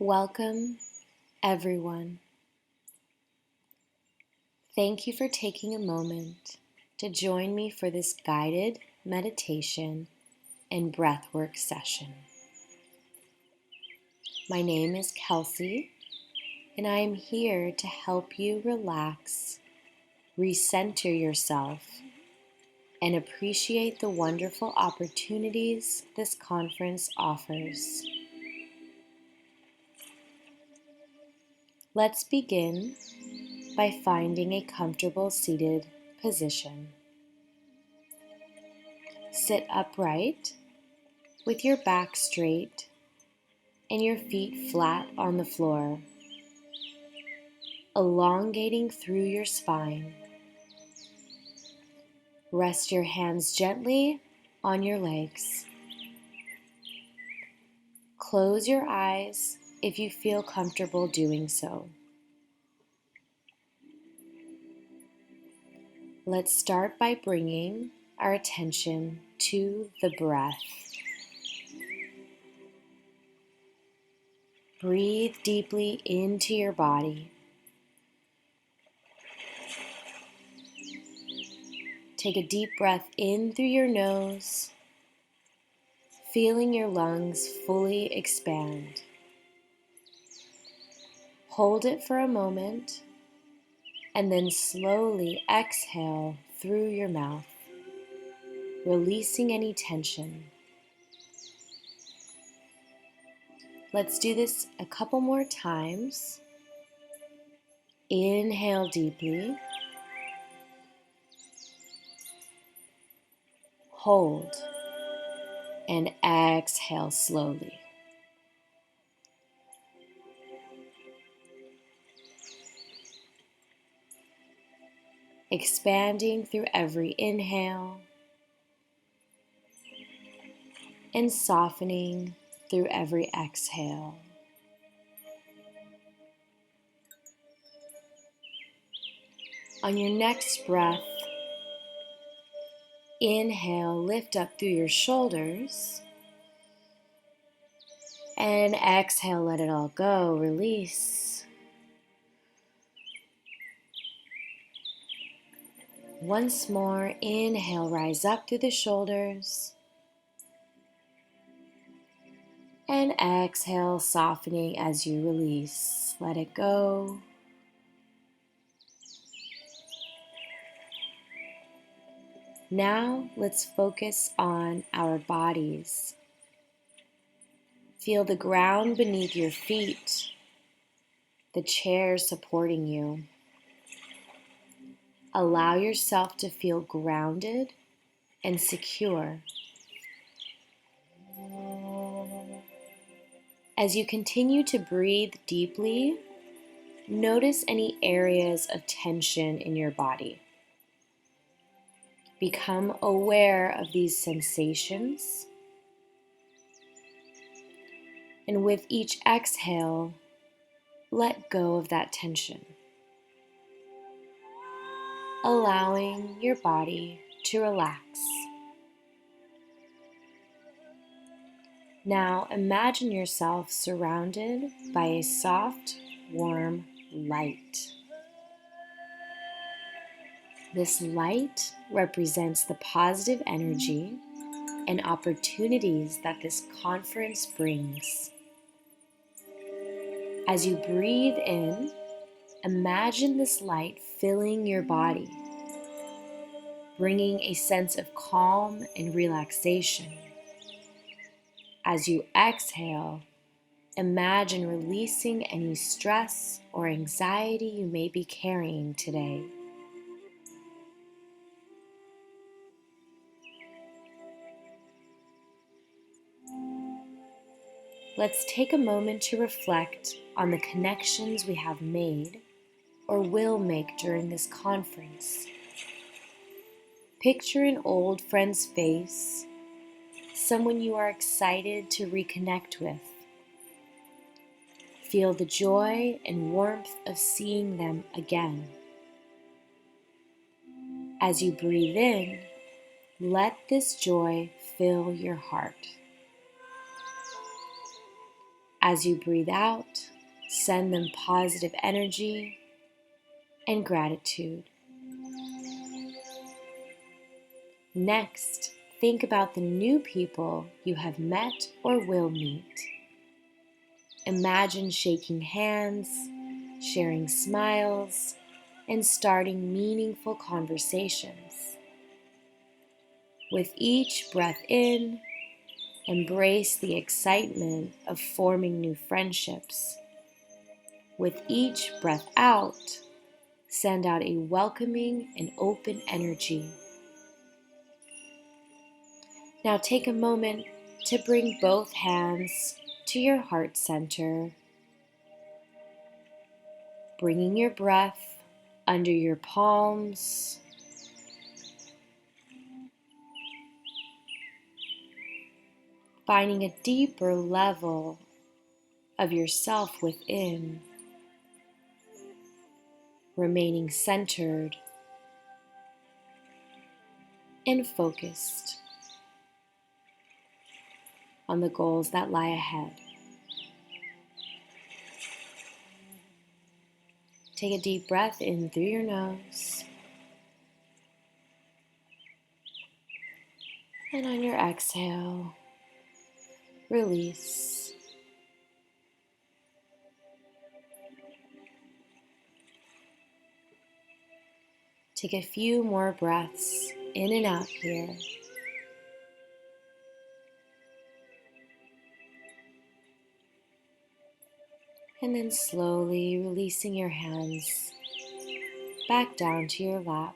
Welcome, everyone. Thank you for taking a moment to join me for this guided meditation and breathwork session. My name is Kelsey, and I am here to help you relax, recenter yourself, and appreciate the wonderful opportunities this conference offers. Let's begin by finding a comfortable seated position. Sit upright with your back straight and your feet flat on the floor, elongating through your spine. Rest your hands gently on your legs. Close your eyes if you feel comfortable doing so. Let's start by bringing our attention to the breath. Breathe deeply into your body. Take a deep breath in through your nose, feeling your lungs fully expand. Hold it for a moment, and then slowly exhale through your mouth, releasing any tension. Let's do this a couple more times. Inhale deeply. Hold and exhale slowly. Expanding through every inhale and softening through every exhale. On your next breath, inhale, lift up through your shoulders, and exhale, let it all go, release. Once more, inhale, rise up through the shoulders, and exhale, softening as you release. Let it go. Now let's focus on our bodies. Feel the ground beneath your feet, the chair supporting you. Allow yourself to feel grounded and secure. As you continue to breathe deeply, notice any areas of tension in your body. Become aware of these sensations. And with each exhale, let go of that tension, allowing your body to relax. Now imagine yourself surrounded by a soft, warm light. This light represents the positive energy and opportunities that this conference brings. As you breathe in, imagine this light filling your body, bringing a sense of calm and relaxation. As you exhale, imagine releasing any stress or anxiety you may be carrying today. Let's take a moment to reflect on the connections we have made or will make during this conference. Picture an old friend's face, someone you are excited to reconnect with. Feel the joy and warmth of seeing them again. As you breathe in, let this joy fill your heart. As you breathe out, send them positive energy and gratitude. Next, think about the new people you have met or will meet. Imagine shaking hands, sharing smiles, and starting meaningful conversations. With each breath in, embrace the excitement of forming new friendships. With each breath out, send out a welcoming and open energy. Now take a moment to bring both hands to your heart center, bringing your breath under your palms. Finding a deeper level of yourself within, remaining centered and focused on the goals that lie ahead. Take a deep breath in through your nose, and on your exhale, release. Take a few more breaths in and out here. And then slowly releasing your hands back down to your lap.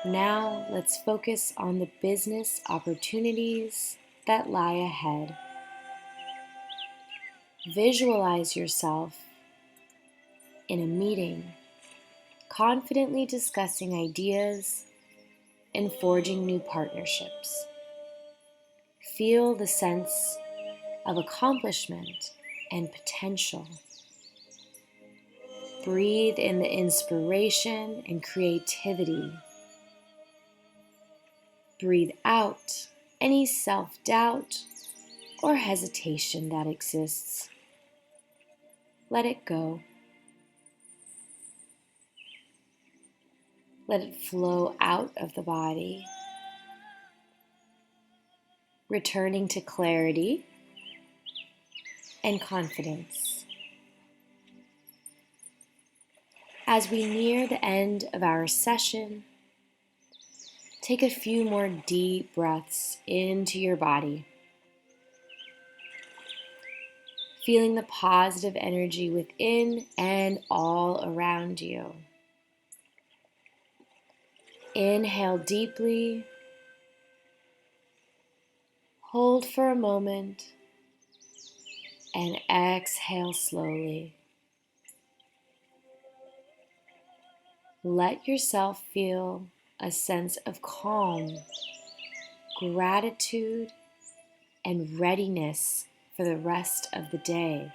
Now let's focus on the business opportunities that lie ahead. Visualize yourself in a meeting, confidently discussing ideas and forging new partnerships. Feel the sense of accomplishment and potential. Breathe in the inspiration and creativity. Breathe out any self-doubt or hesitation that exists. Let it go. Let it flow out of the body, returning to clarity and confidence. As we near the end of our session, take a few more deep breaths into your body, feeling the positive energy within and all around you. Inhale deeply, hold for a moment, and exhale slowly. Let yourself feel a sense of calm, gratitude, and readiness for the rest of the day.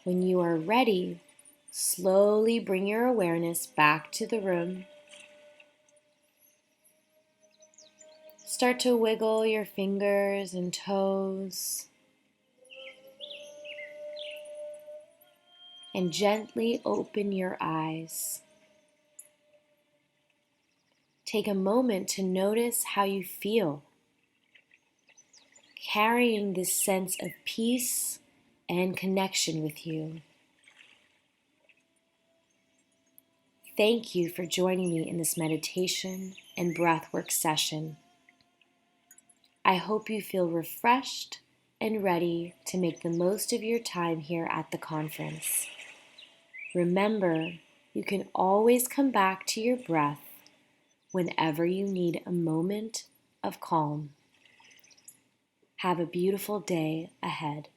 When you are ready, slowly bring your awareness back to the room. Start to wiggle your fingers and toes, and gently open your eyes. Take a moment to notice how you feel, carrying this sense of peace and connection with you. Thank you for joining me in this meditation and breathwork session. I hope you feel refreshed and ready to make the most of your time here at the conference. Remember, you can always come back to your breath whenever you need a moment of calm. Have a beautiful day ahead.